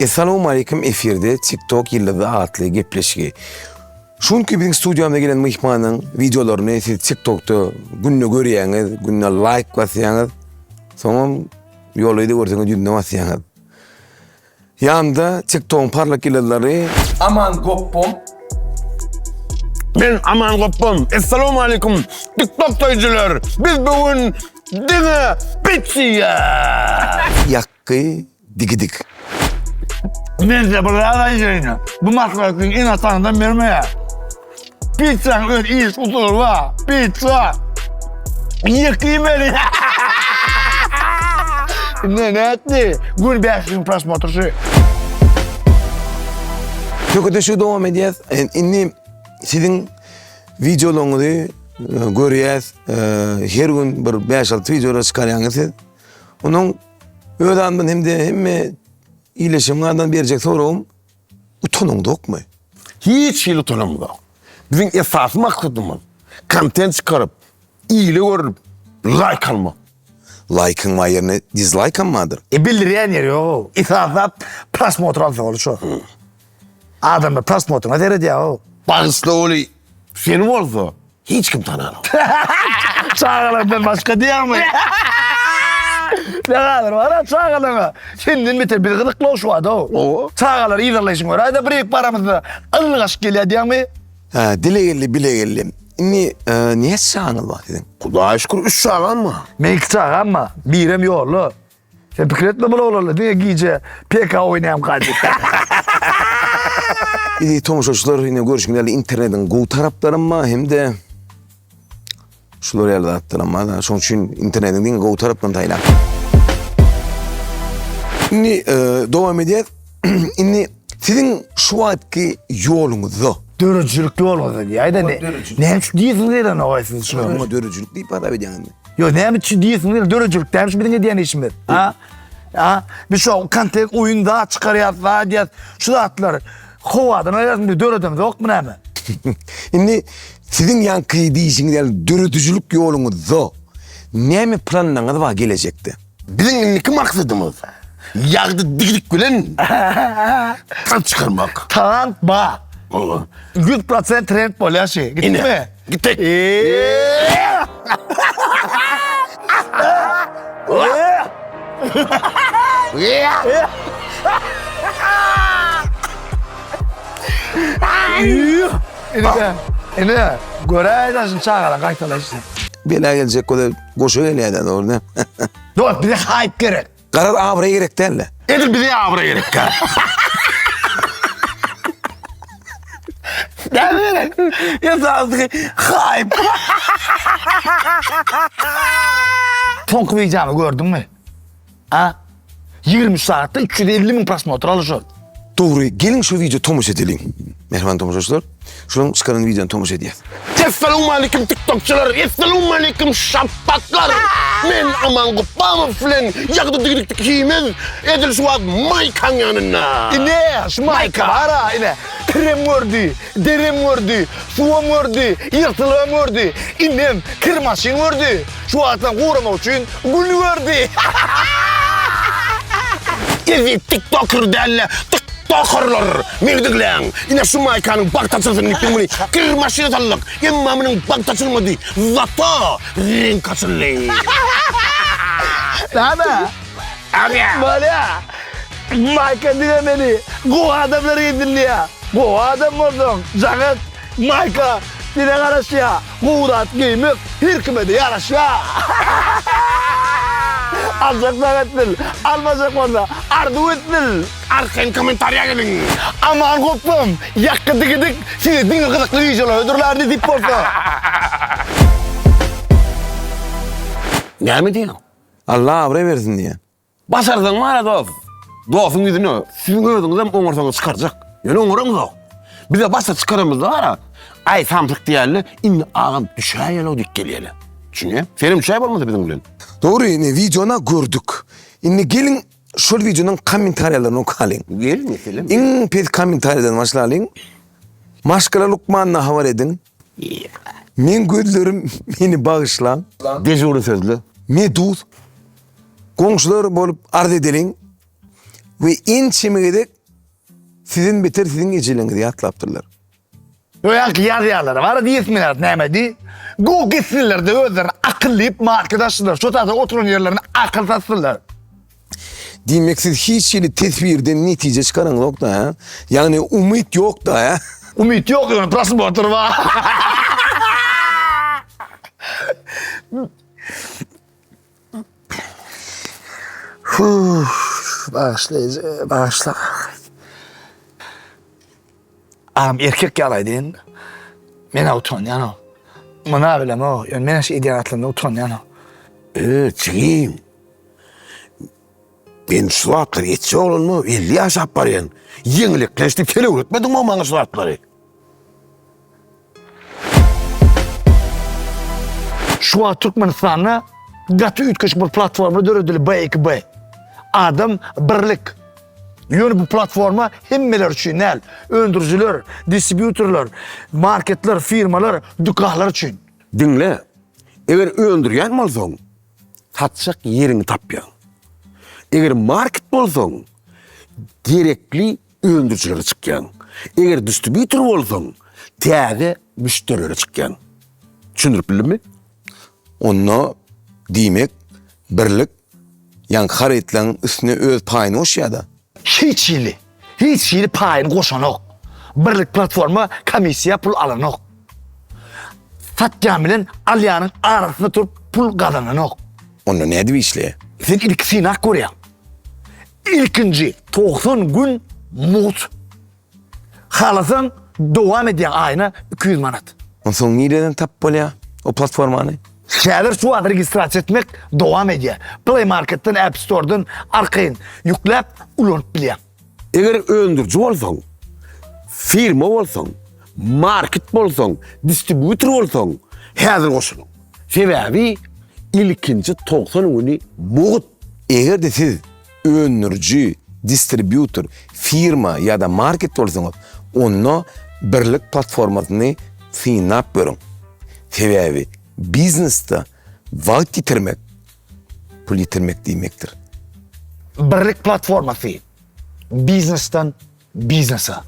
Assalamu alaikum efirde TikTok yıllığı adlı gepleşigi. Şunki bizim stüdyomda gelen mihmanın videolarını siz TikTok'ta günne görüyorsunuz, günne like basıyorsunuz. Sonra yoluydu görseniz yüzüne basıyorsunuz. Yanında TikTok'un parlak yıldızları Aman goppom. Ben Aman Goppom. Esselamu Aleyküm. TikTok toycular. Biz bugün dine pizza. Yakkı digidik. Ben de burada arayacağını. Bu matkapın inatanından vermeye. Pizzanın öyle iyi usulü var. Pizza. Yıkayım beni. Ne etti? Gün 5 gün pras motoru. Köküde şu devam edeceğiz. İnni sizin videolarınızı görüyoruz. Her gün bir 5-6 videolar çıkarıyorsunuz. Onun öğrenmen hem de iyileşimlerden verecek sorum. Utanın da yok mu? Hiç iyi utanımda. Bizim esas maksadımız content çıkarıp, iyili görüp, like alma. Like'ın var yerine dislike'ın mıdır? Bildiriyen yeri o. İthafat pras motoru alsa olur şu. Adamı pras motoruna deredi ya o. Bağıslı oğlu senin olsa hiç kim tanır. Çağlarından başka diyor mu? Ne kadar var ha çağlarına. Kendin bitir bir gıdıkla şu adı o. O. Çağlar iyileşin var. Hadi bırak paramızı. Alın aşk geliyor diyor mu? Ha, dile geldi, bile geldi. İnni niye sağınız var dedin? Kudağa şükür 3 saat mı? Mek çağ ama birem yollu. Sen fikir etme bunu oğlu. Niye giyece PK oynayayım kardeşim. Tomuşoçlar yine görüşmelerle internetin bu tarafları mı hem de şuları yerde attılar ama son için internetin değil bu taraftan taylan. Şimdi devam edeceğiz. Şimdi sizin şu anki yolunuzda Dörücülük yol oldu ya. Ne hem değilsin değil ne oysuz şunu. ama dörücülük değil para vereceğim. Yo ne hem değilsin değil dörücülük demiş bir ne diyen işim var. Ha? Ha? Bir şu kantek oyunda çıkarıyatlar diye şu da atlar. Kovadan ayasında dörüdüm de yok mu ne mi? Şimdi sizin yankıyı değişinizler dörücülük yolunuzda ne mi planlarınız var gelecekte? Bizim ilk maksadımız yağdı dikidik gülen kan çıkarmak. Talent ba. Allah. 100% trend polyaşı. Gitti Yine. mi? Gittik. Ne? Göre edersin çağıran kaytalaşsın. Bela gelecek o da koşu geliyor da orada. Dur bir de hype gerek. Karar avraya gerek derler. Edir bir de avra gerek ka. Ne gerek? Yazardık hype. Tonk vicdanı gördün mü? Ha? 20 saatte 350.000 pras motor alışıyor. Doğru. Gelin şu video tomuş edelim. Merhaba Tomuşoçlar. Şunun çıkarın videonu tomuş edeceğiz. Esselamu Aleyküm TikTokçular. Esselamu Aleyküm şapaklar. Men Aman Goppom filan yağdı dikidik dikiyimiz. Edil şu an Maykan yanına. Ne? Şu mayka var ha yine. Krem gördü, derem gördü, suvam gördü, yırtılığım gördü. İnnem kırmaşın gördü. Şu attan uğrama için gül gördü. Ezi TikToker derler. TikTokerlar. Merdiklen. Yine şu Maykan'ın baktaçısını gittim bunu. Kırmaşını sallık. Yemmamının baktaçılmadı. Zata renk asıllı. Ne haber? Abi. Böyle Mayka dinlemeli. Bu adamları dinliyor. Bu adam oldun. Zaten Mayka dine karşı ya. Kuğrat giymek hırkımede yaraş ya. Alacaklar etmel. Almayacak orada. Ardu etmel. Arkan komentarya gelin. Aman kopum. Yakıdı gidik. Sizi dinle kızıklı yiyeceğler. Ödürlerini dip olsa. Ne mi diyor? Allah avraya versin diye. Başardın var ya dost. Dostun yüzünü sizin gördüğünüzden omursanız çıkaracak. Yani omurumuz o. Bir de başta çıkarımız da var ya. Ay samtık diyerli. İnne ağam düşer yere o dik geliyelim. Çünkü senin düşer olmadı bizim bilen. Doğru yine videona gördük. Şimdi gelin şu videonun komentarlarını okuyalım. Gel mesela. En pek komentarlardan başlayalım. Maşkara Lukman'la havar edin. Men gözlerim beni bağışla. Dejurun sözlü. Meduz. Komşular bolup arz edelim. ve en çimigidek sizin bitir sizin eceliňizi ýatlapdyrlar. Öýanky ýazýarlar var diýismeler näme? Go gitsinler-de özlerini akyllyp markedaşdylar. Şo taýda oturan ýerlerini akyl taşdylar. Demek siz hiç yeri tesbirden netice çıkaran yok da ha. Yani umut yok da ha. Umit yok ýöne prosmotr var. Bağışla. Am erkek ýalaýdyn. Mene utanýan o. Mana bilem o. Mene şu ideýatlarynda utanýan o. Çiğim. Ben şu atları geçse olur mu? 50 yaş yaparayan. Yenilikleşti, kele üretmedim mi bana şu atları? Şu an Türkmenistan'a gatı ütkeş bir platforma dörüdülü B2B. Adam birlik. Yönü bu platforma hemmeler için el. Öndürücüler, distribütörler, marketler, firmalar, dükkanlar için. Dinle. Eğer öndürgen bolsoň, satacak yerini tapýan. Eğer market bolsoň, gerekli öndürücülere çykýan. Eğer distribütör bolsoň, täze müşterilere çykýan. Düşündürüp bildinmi? Onu demek birlik yani haritlerin üstüne öz payını oşuyada. Hiç yili payını koşan ok. Birlik platforma komisiya pul alan ok. Satcan bilen alyanın arasında turup pul kazanan ok. Onu ne diye işleye? Sen ilkisini hak görüyorsun. İlkinci 90 gün mut. Halasın devam ediyen ayına 200 manat. Ondan sonra nereden tap böyle ya? O platformanı? Şehirler şu an registrasyon etmek devam ediyor. Play Market'ten, App Store'dan arkayın yüklep ulanıp biliyor. Eğer öndürücü bolsoň, firma bolsoň, market bolsoň, distribütör bolsoň, häzir goşunuň. Sebebi ilkinci 90 güni muğut. Eğer de siz öndürücü, distribütör, firma ya da market olsanız onu birlik platformasını sinap görün. Sebebi bizneste vakt yitirmek, pul yitirmek demektir. Birlik platforması. Biznesten biznesa.